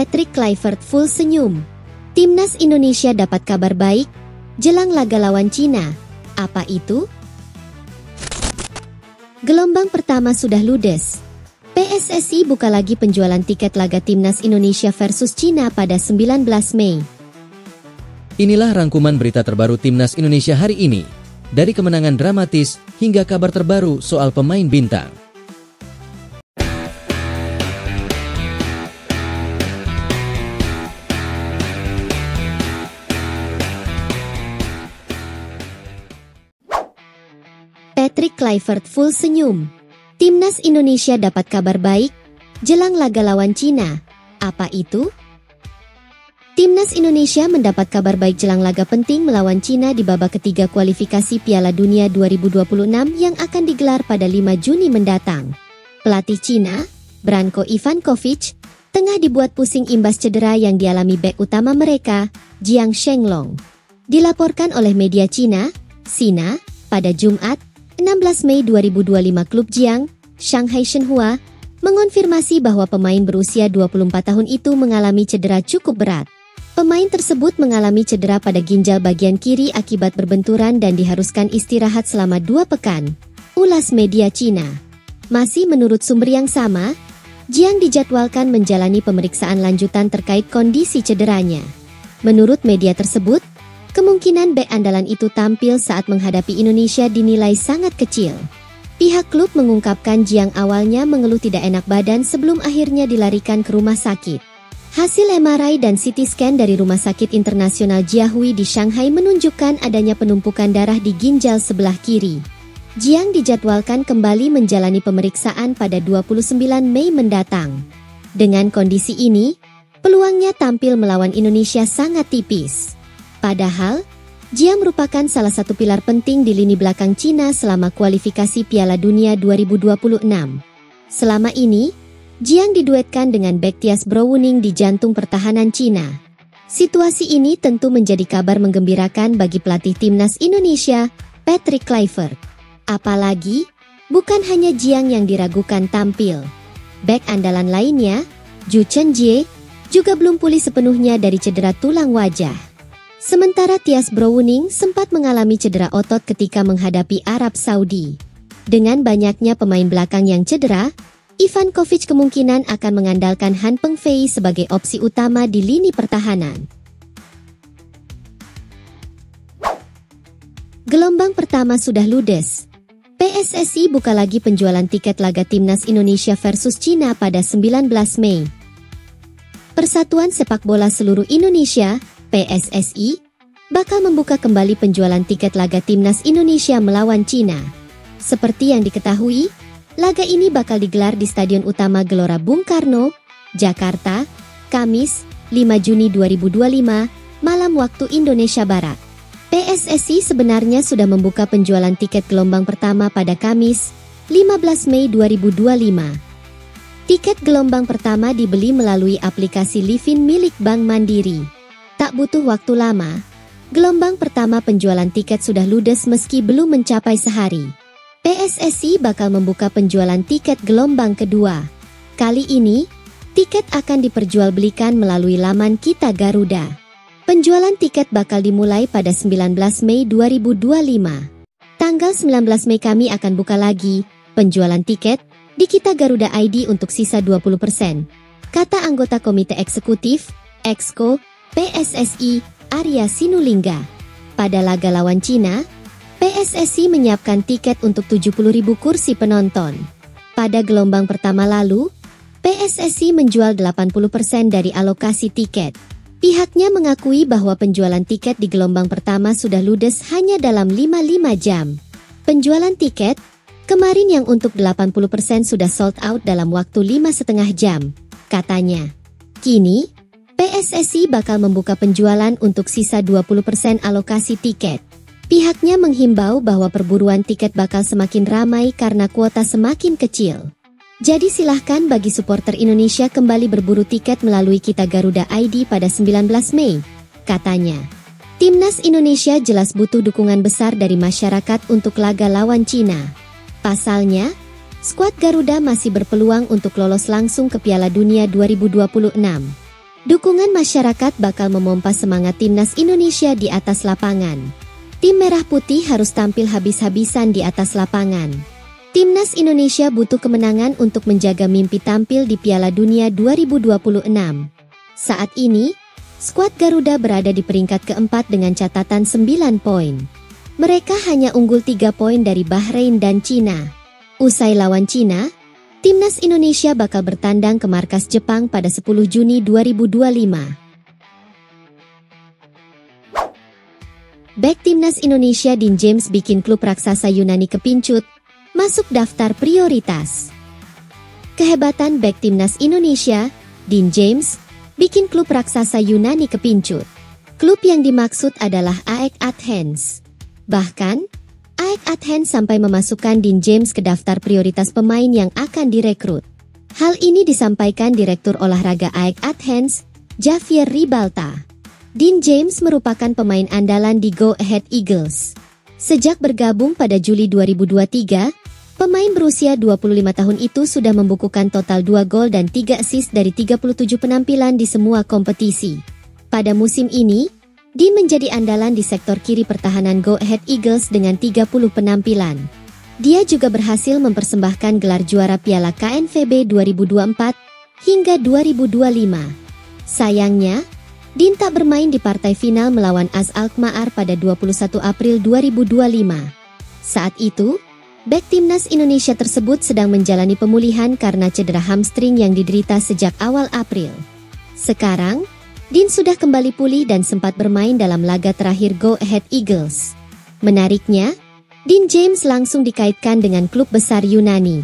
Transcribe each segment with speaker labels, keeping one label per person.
Speaker 1: Patrick Kluivert full senyum. Timnas Indonesia dapat kabar baik jelang laga lawan Cina. Apa itu? Gelombang pertama sudah ludes. PSSI buka lagi penjualan tiket laga Timnas Indonesia versus Cina pada 19 Mei.
Speaker 2: Inilah rangkuman berita terbaru Timnas Indonesia hari ini. Dari kemenangan dramatis hingga kabar terbaru soal pemain bintang.
Speaker 1: Patrick Kluivert full senyum. Timnas Indonesia dapat kabar baik jelang laga lawan Cina. Apa itu? Timnas Indonesia mendapat kabar baik jelang laga penting melawan Cina di babak ketiga kualifikasi Piala Dunia 2026 yang akan digelar pada 5 Juni mendatang. Pelatih Cina, Branko Ivankovic, tengah dibuat pusing imbas cedera yang dialami bek utama mereka, Jiang Shenglong. Dilaporkan oleh media Cina, Sina, pada Jumat, 16 Mei 2025 klub Jiang, Shanghai Shenhua, mengonfirmasi bahwa pemain berusia 24 tahun itu mengalami cedera cukup berat. Pemain tersebut mengalami cedera pada ginjal bagian kiri akibat berbenturan dan diharuskan istirahat selama 2 pekan. Ulas media Cina. Masih menurut sumber yang sama, Jiang dijadwalkan menjalani pemeriksaan lanjutan terkait kondisi cederanya. Menurut media tersebut, kemungkinan bek andalan itu tampil saat menghadapi Indonesia dinilai sangat kecil. Pihak klub mengungkapkan Jiang awalnya mengeluh tidak enak badan sebelum akhirnya dilarikan ke rumah sakit. Hasil MRI dan CT scan dari Rumah Sakit Internasional Jiahui di Shanghai menunjukkan adanya penumpukan darah di ginjal sebelah kiri. Jiang dijadwalkan kembali menjalani pemeriksaan pada 29 Mei mendatang. Dengan kondisi ini, peluangnya tampil melawan Indonesia sangat tipis. Padahal, Jiang merupakan salah satu pilar penting di lini belakang Cina selama kualifikasi Piala Dunia 2026. Selama ini, Jiang diduetkan dengan bek Thias Brouwering di jantung pertahanan Cina. Situasi ini tentu menjadi kabar menggembirakan bagi pelatih Timnas Indonesia, Patrick Kluivert. Apalagi, bukan hanya Jiang yang diragukan tampil. Bek andalan lainnya, Zhu Chenjie, juga belum pulih sepenuhnya dari cedera tulang wajah. Sementara Thias Brouwering sempat mengalami cedera otot ketika menghadapi Arab Saudi. Dengan banyaknya pemain belakang yang cedera, Ivankovic kemungkinan akan mengandalkan Han Pengfei sebagai opsi utama di lini pertahanan. Gelombang pertama sudah ludes. PSSI buka lagi penjualan tiket laga Timnas Indonesia versus Cina pada 19 Mei. Persatuan Sepak Bola Seluruh Indonesia, PSSI, bakal membuka kembali penjualan tiket laga Timnas Indonesia melawan Cina. Seperti yang diketahui, laga ini bakal digelar di Stadion Utama Gelora Bung Karno, Jakarta, Kamis, 5 Juni 2025, malam waktu Indonesia Barat. PSSI sebenarnya sudah membuka penjualan tiket gelombang pertama pada Kamis, 15 Mei 2025. Tiket gelombang pertama dibeli melalui aplikasi Livin milik Bank Mandiri. Tak butuh waktu lama, gelombang pertama penjualan tiket sudah ludes meski belum mencapai sehari. PSSI bakal membuka penjualan tiket gelombang kedua. Kali ini, tiket akan diperjualbelikan melalui laman Kita Garuda. Penjualan tiket bakal dimulai pada 19 Mei 2025. Tanggal 19 Mei kami akan buka lagi penjualan tiket di Kita Garuda ID untuk sisa 20%, kata anggota Komite Eksekutif, Exco, PSSI, Arya Sinulinga. Pada laga lawan Cina, PSSI menyiapkan tiket untuk 70.000 kursi penonton. Pada gelombang pertama lalu, PSSI menjual 80% dari alokasi tiket. Pihaknya mengakui bahwa penjualan tiket di gelombang pertama sudah ludes hanya dalam 5 jam. Penjualan tiket, kemarin yang untuk 80% sudah sold out dalam waktu 5,5 jam, katanya. Kini, PSSI bakal membuka penjualan untuk sisa 20% alokasi tiket. Pihaknya menghimbau bahwa perburuan tiket bakal semakin ramai karena kuota semakin kecil. Jadi silahkan bagi supporter Indonesia kembali berburu tiket melalui Kita Garuda ID pada 19 Mei, katanya. Timnas Indonesia jelas butuh dukungan besar dari masyarakat untuk laga lawan Cina. Pasalnya, skuad Garuda masih berpeluang untuk lolos langsung ke Piala Dunia 2026. Dukungan masyarakat bakal memompa semangat timnas Indonesia di atas lapangan. Tim Merah Putih harus tampil habis-habisan di atas lapangan. Timnas Indonesia butuh kemenangan untuk menjaga mimpi tampil di Piala Dunia 2026. Saat ini, skuad Garuda berada di peringkat keempat dengan catatan 9 poin. Mereka hanya unggul 3 poin dari Bahrain dan Cina. Usai lawan Cina, Timnas Indonesia bakal bertandang ke markas Jepang pada 10 Juni 2025. Bek Timnas Indonesia Dean James bikin klub raksasa Yunani kepincut, masuk daftar prioritas. Kehebatan bek Timnas Indonesia, Dean James, bikin klub raksasa Yunani kepincut. Klub yang dimaksud adalah AEK Athens. Bahkan, AEK Athens sampai memasukkan Dean James ke daftar prioritas pemain yang akan direkrut. Hal ini disampaikan Direktur Olahraga AEK Athens, Javier Ribalta. Dean James merupakan pemain andalan di Go Ahead Eagles. Sejak bergabung pada Juli 2023, pemain berusia 25 tahun itu sudah membukukan total 2 gol dan 3 assist dari 37 penampilan di semua kompetisi. Pada musim ini, Dean menjadi andalan di sektor kiri pertahanan Go Ahead Eagles dengan 30 penampilan. Dia juga berhasil mempersembahkan gelar juara Piala KNVB 2024 hingga 2025. Sayangnya, Dean tak bermain di partai final melawan AS Alkmaar pada 21 April 2025. Saat itu, bek timnas Indonesia tersebut sedang menjalani pemulihan karena cedera hamstring yang diderita sejak awal April. Sekarang, Dean sudah kembali pulih dan sempat bermain dalam laga terakhir Go Ahead Eagles. Menariknya, Dean James langsung dikaitkan dengan klub besar Yunani.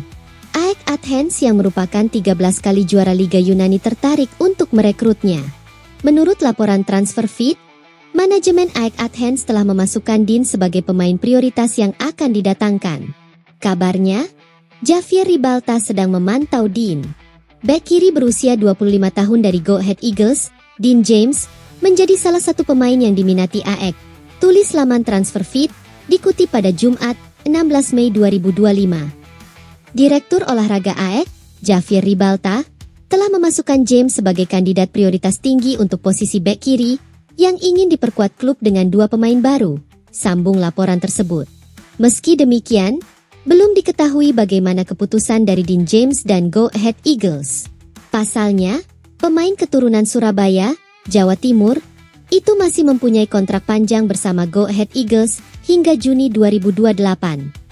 Speaker 1: AEK Athens yang merupakan 13 kali juara Liga Yunani tertarik untuk merekrutnya. Menurut laporan Transfer Feed, manajemen AEK Athens telah memasukkan Dean sebagai pemain prioritas yang akan didatangkan. Kabarnya, Javier Ribalta sedang memantau Dean. Bek kiri berusia 25 tahun dari Go Ahead Eagles, Dean James, menjadi salah satu pemain yang diminati AEK. Tulis laman Transfer Feed, dikutip pada Jumat, 16 Mei 2025. Direktur Olahraga AEK, Javier Ribalta, telah memasukkan James sebagai kandidat prioritas tinggi untuk posisi bek kiri yang ingin diperkuat klub dengan 2 pemain baru, sambung laporan tersebut. Meski demikian, belum diketahui bagaimana keputusan dari Dean James dan Go Ahead Eagles. Pasalnya, pemain keturunan Surabaya, Jawa Timur, itu masih mempunyai kontrak panjang bersama Go Ahead Eagles hingga Juni 2028.